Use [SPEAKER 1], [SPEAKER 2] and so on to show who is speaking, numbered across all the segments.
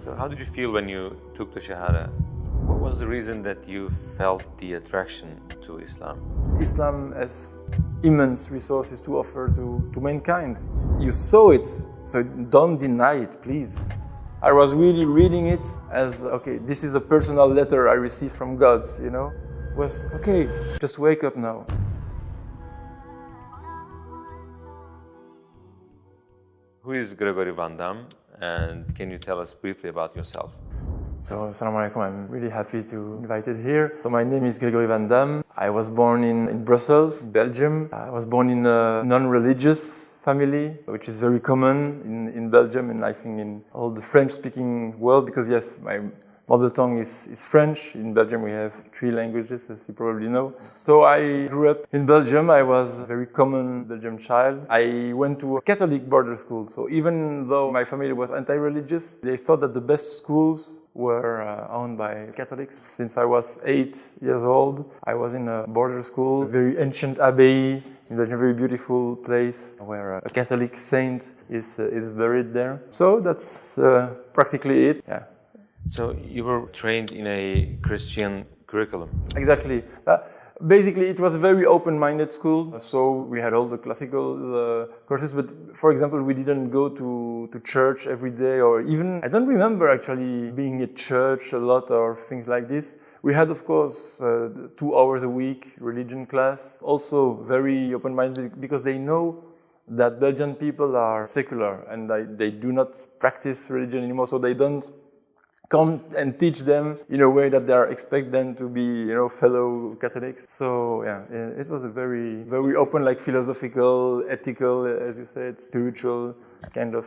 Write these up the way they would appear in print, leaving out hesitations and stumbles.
[SPEAKER 1] So how did you feel when you took the Shahada? What was the reason that you felt the attraction to Islam?
[SPEAKER 2] Islam has immense resources to offer to mankind. You saw it, so don't deny it, please. I was really reading it as, okay, this is a personal letter I received from God, you know? It was, okay, just wake up now.
[SPEAKER 1] Who is Gregory Van Dam, and can you tell us briefly about yourself?
[SPEAKER 2] So, Assalamu alaikum, I'm really happy to be invited here. So my name is Gregory Van Dam. I was born in Brussels, Belgium. I was born in a non-religious family, which is very common in Belgium and I think in all the French-speaking world, because yes, my mother tongue is French. In Belgium we have 3 languages, as you probably know. So I grew up in Belgium. I was a very common Belgian child. I went to a Catholic border school. So even though my family was anti-religious, they thought that the best schools were owned by Catholics. Since I was 8 years old, I was in a border school, a very ancient abbey, in a very beautiful place where a Catholic saint is buried there. So that's practically it. Yeah.
[SPEAKER 1] So you were trained in a Christian curriculum?
[SPEAKER 2] Exactly. Basically, it was a very open-minded school. So we had all the classical courses, but for example, we didn't go to church every day, or even, I don't remember actually being at church a lot or things like this. We had, of course, 2 hours a week religion class. Also very open-minded because they know that Belgian people are secular and they do not practice religion anymore, so they don't come and teach them in a way that they expect them to be, you know, fellow Catholics. So yeah, it was a very, very open, like philosophical, ethical, as you said, spiritual kind of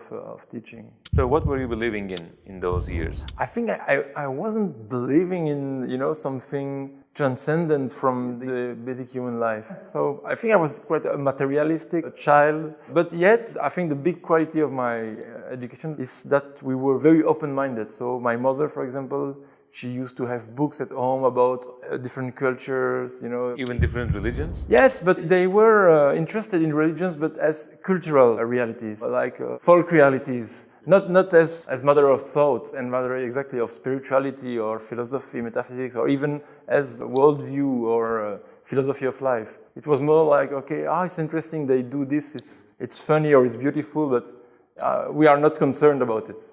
[SPEAKER 2] teaching.
[SPEAKER 1] So what were you believing in those years?
[SPEAKER 2] I think I wasn't believing in, you know, something transcendent from the basic human life. So I think I was quite a materialistic child, but yet I think the big quality of my education is that we were very open-minded. So my mother, for example, she used to have books at home about different cultures, you know.
[SPEAKER 1] Even different religions?
[SPEAKER 2] Yes, but they were interested in religions, but as cultural realities, like folk realities. Not as matter of thought and matter exactly of spirituality or philosophy, metaphysics, or even as worldview or philosophy of life. It was more like, okay, it's interesting, they do this, it's funny or it's beautiful, but we are not concerned about it.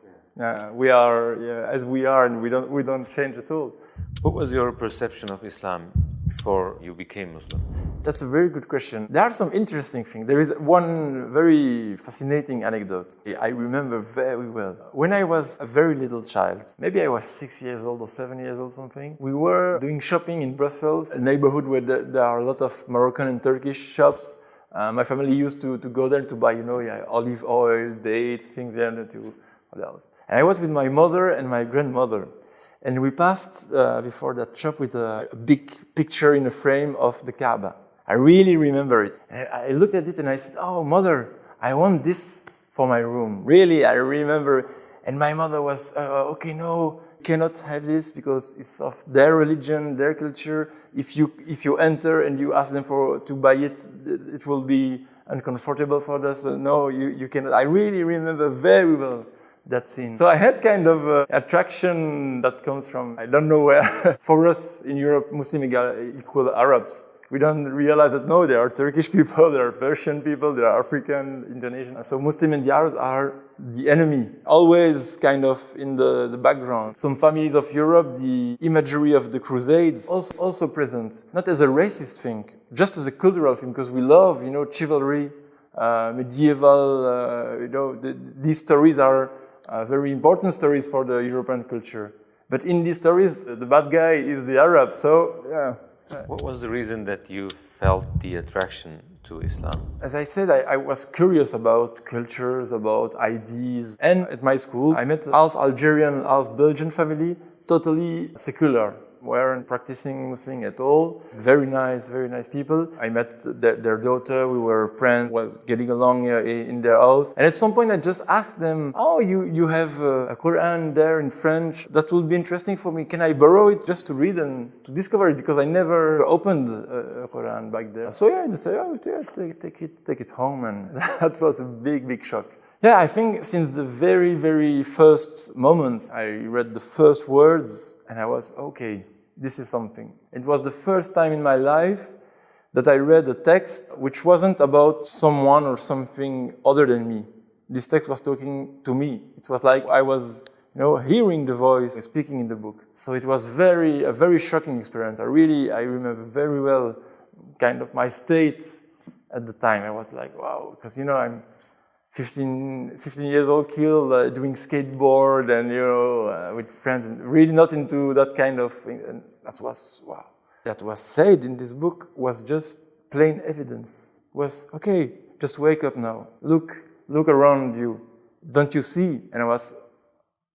[SPEAKER 2] We are as we are, and we don't change at all.
[SPEAKER 1] What was your perception of Islam before you became Muslim?
[SPEAKER 2] That's a very good question. There are some interesting things. There is one very fascinating anecdote I remember very well. When I was a very little child, maybe I was 6 years old or 7 years old, something, we were doing shopping in Brussels, a neighborhood where there are a lot of Moroccan and Turkish shops. My family used to go there to buy, you know, olive oil, dates, things there to what else. And I was with my mother and my grandmother. And we passed before that shop with a big picture in a frame of the Kaaba. I really remember it. And I looked at it and I said, "Oh, mother, I want this for my room." Really, I remember. And my mother was, "Okay, no, you cannot have this because it's of their religion, their culture. If you enter and you ask them to buy it, it will be uncomfortable for us. So no, you cannot." I really remember very well that scene. So I had kind of attraction that comes from, I don't know where. For us in Europe, Muslim equal Arabs. We don't realize that, no, there are Turkish people, there are Persian people, there are African, Indonesian. So Muslim and the Arabs are the enemy, always kind of in the background. Some families of Europe, the imagery of the Crusades also present, not as a racist thing, just as a cultural thing, because we love, you know, chivalry, medieval, you know, these stories are very important stories for the European culture. But in these stories, the bad guy is the Arab, so yeah.
[SPEAKER 1] What was the reason that you felt the attraction to Islam?
[SPEAKER 2] As I said, I was curious about cultures, about ideas. And at my school, I met half Algerian, half Belgian family, totally secular. Weren't practicing Muslim at all. Very nice people. I met their daughter. We were friends. Was getting along in their house. And at some point, I just asked them, "Oh, you have a Quran there in French. That will be interesting for me. Can I borrow it just to read and to discover it? Because I never opened a Quran back there." So yeah, they said, "Oh, yeah, take it home." And that was a big shock. Yeah, I think since the very, very first moment I read the first words and I was, okay, this is something. It was the first time in my life that I read a text which wasn't about someone or something other than me. This text was talking to me. It was like I was, hearing the voice speaking in the book. So it was a very shocking experience. I remember very well kind of my state at the time. I was like, wow, because, I'm 15 years old kid doing skateboard and, with friends, and really not into that kind of thing. And that was, wow. That was said in this book was just plain evidence. Was, okay, just wake up now. Look around you. Don't you see? And I was,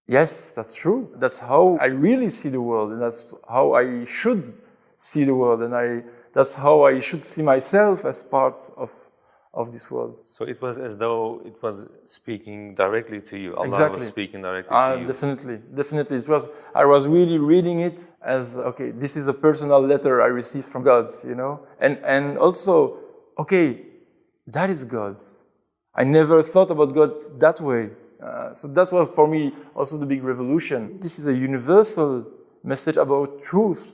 [SPEAKER 2] yes, that's true. That's how I really see the world, and that's how I should see the world, and that's how I should see myself as part of this world.
[SPEAKER 1] So it was as though it was speaking directly to you. Allah
[SPEAKER 2] Exactly.
[SPEAKER 1] was speaking directly to you.
[SPEAKER 2] Definitely. I was really reading it as, okay, this is a personal letter I received from God, and also, okay, that is God. I never thought about God that way. So that was for me also the big revolution. This is a universal message about truth.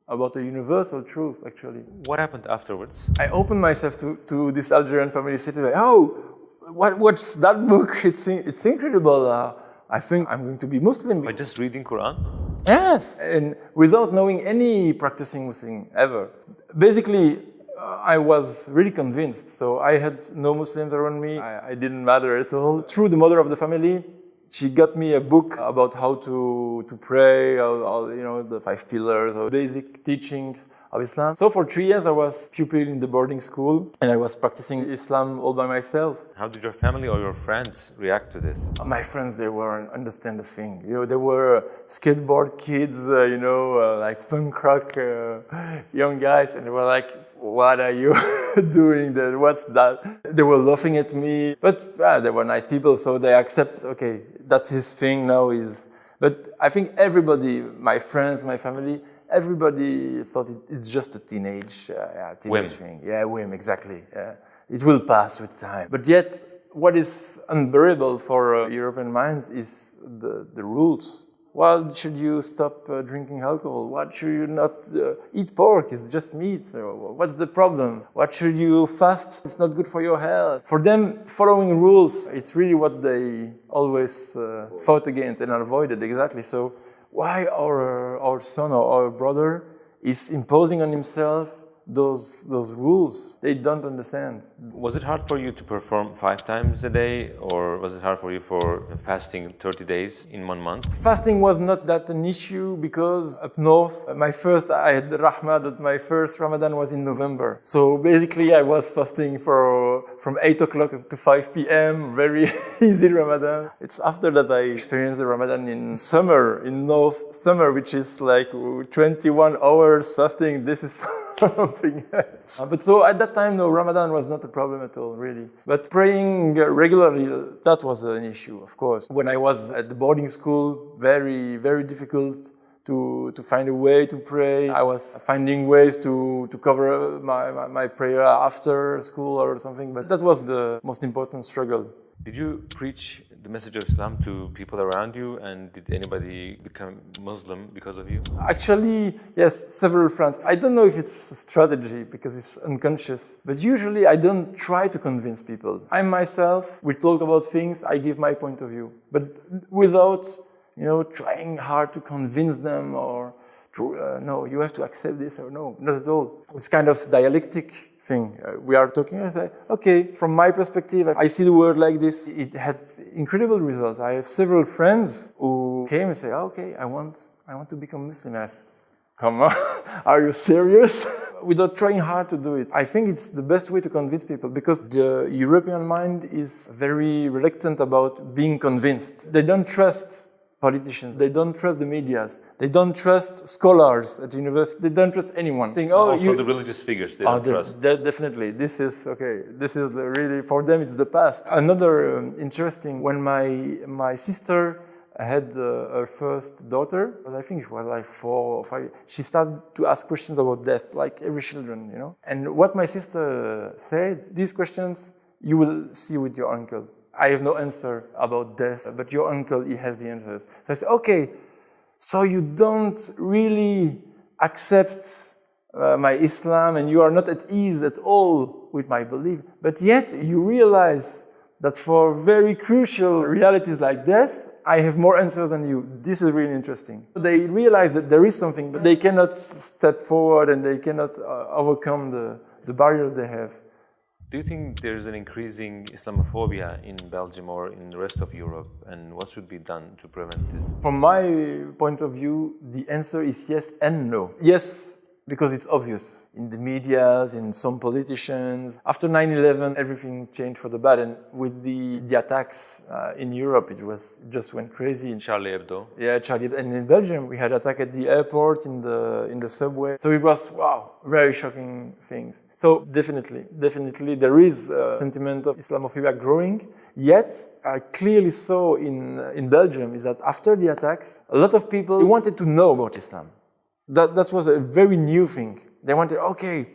[SPEAKER 2] About a universal truth, actually.
[SPEAKER 1] What happened afterwards?
[SPEAKER 2] I opened myself to this Algerian family city. Like, oh, what's that book? It's incredible. I think I'm going to be Muslim.
[SPEAKER 1] By just reading Quran?
[SPEAKER 2] Yes, and without knowing any practicing Muslim ever. Basically, I was really convinced. So I had no Muslims around me. I didn't matter at all. Through the mother of the family, she got me a book about how to pray, the 5 pillars, or basic teachings of Islam. So for 3 years I was pupil in the boarding school and I was practicing Islam all by myself.
[SPEAKER 1] How did your family or your friends react to this?
[SPEAKER 2] My friends, they weren't understand the thing. They were skateboard kids, like punk rock young guys, and they were like, what are you doing there? What's that? They were laughing at me, but they were nice people, so they accept, okay, that's his thing now. But I think everybody, my friends, my family, everybody thought it's just a teenage
[SPEAKER 1] whim
[SPEAKER 2] thing. Yeah, whim, exactly. It will pass with time. But yet, what is unbearable for European minds is the rules. Why should you stop drinking alcohol? Why should you not eat pork? It's just meat. So what's the problem? Why should you fast? It's not good for your health. For them, following rules, it's really what they always fought against and avoided, exactly. So why our son or our brother is imposing on himself those rules? They don't understand.
[SPEAKER 1] Was it hard for you to perform 5 times a day, or was it hard for you for fasting 30 days in 1 month?
[SPEAKER 2] Fasting was not that an issue because up north, I had the rahmah that my first Ramadan was in November. So basically I was fasting from 8 o'clock to 5 p.m. Very easy Ramadan. It's after that I experienced the Ramadan in summer, in North summer, which is like 21 hours fasting. This is something. But so at that time, no, Ramadan was not a problem at all, really. But praying regularly, that was an issue, of course. When I was at the boarding school, very, very difficult to find a way to pray. I was finding ways to cover my prayer after school or something, but that was the most important struggle.
[SPEAKER 1] Did you preach the message of Islam to people around you, and did anybody become Muslim because of you?
[SPEAKER 2] Actually, yes, several friends. I don't know if it's a strategy because it's unconscious, but usually I don't try to convince people. I myself, we talk about things, I give my point of view, but without, trying hard to convince them or, no, you have to accept this or no, not at all. It's kind of dialectic thing. We are talking, I say, okay, from my perspective, I see the world like this. It had incredible results. I have several friends who came and say, okay, I want to become Muslim. And I said, come on, are you serious? Without trying hard to do it. I think it's the best way to convince people because the European mind is very reluctant about being convinced. They don't trust politicians, they don't trust the medias, they don't trust scholars at university, they don't trust anyone.
[SPEAKER 1] Also the religious figures they don't trust.
[SPEAKER 2] Definitely, this is really, for them it's the past. Another interesting, when my sister had her first daughter, I think she was like 4 or 5, she started to ask questions about death, like every children, And what my sister said, these questions you will see with your uncle. I have no answer about death, but your uncle, he has the answers. So I said, okay, so you don't really accept my Islam and you are not at ease at all with my belief, but yet you realize that for very crucial realities like death, I have more answers than you. This is really interesting. They realize that there is something, but they cannot step forward and they cannot overcome the barriers they have.
[SPEAKER 1] Do you think there is an increasing Islamophobia in Belgium or in the rest of Europe? And what should be done to prevent this?
[SPEAKER 2] From my point of view, the answer is yes and no. Yes, because it's obvious in the medias, in some politicians. After 9/11, everything changed for the bad, and with the attacks in Europe, it just went crazy.
[SPEAKER 1] Charlie Hebdo.
[SPEAKER 2] Yeah, Charlie. And in Belgium, we had attack at the airport, in the subway. So it was very shocking things. So definitely, there is a sentiment of Islamophobia growing. Yet, I clearly saw in Belgium is that after the attacks, a lot of people wanted to know about Islam. That was a very new thing. They wanted, okay,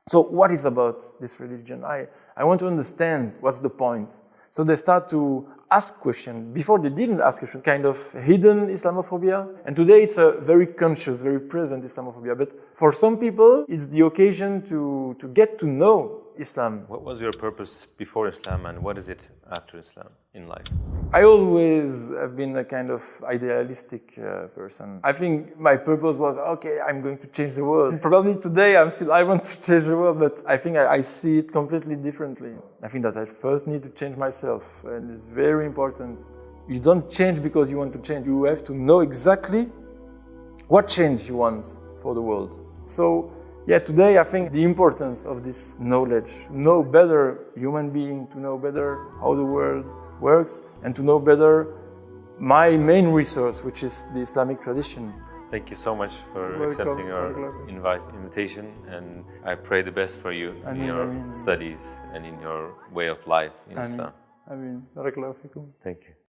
[SPEAKER 2] so what is about this religion? I want to understand what's the point. So they start to ask questions. Before they didn't ask questions, kind of hidden Islamophobia. And today it's a very conscious, very present Islamophobia. But for some people, it's the occasion to get to know Islam.
[SPEAKER 1] What was your purpose before Islam and what is it after Islam in life?
[SPEAKER 2] I always have been a kind of idealistic person. I think my purpose was, okay, I'm going to change the world. Probably today I want to change the world, but I think I see it completely differently. I think that I first need to change myself, and it's very important. You don't change because you want to change. You have to know exactly what change you want for the world. So, yeah, today I think the importance of this knowledge, to know better human being, to know better how the world works, and to know better my main resource, which is the Islamic tradition.
[SPEAKER 1] Thank you so much for accepting our invitation, and I pray the best for you in your studies and in your way of life in Islam.
[SPEAKER 2] Amin. Barakallahu fikum.
[SPEAKER 1] Thank you.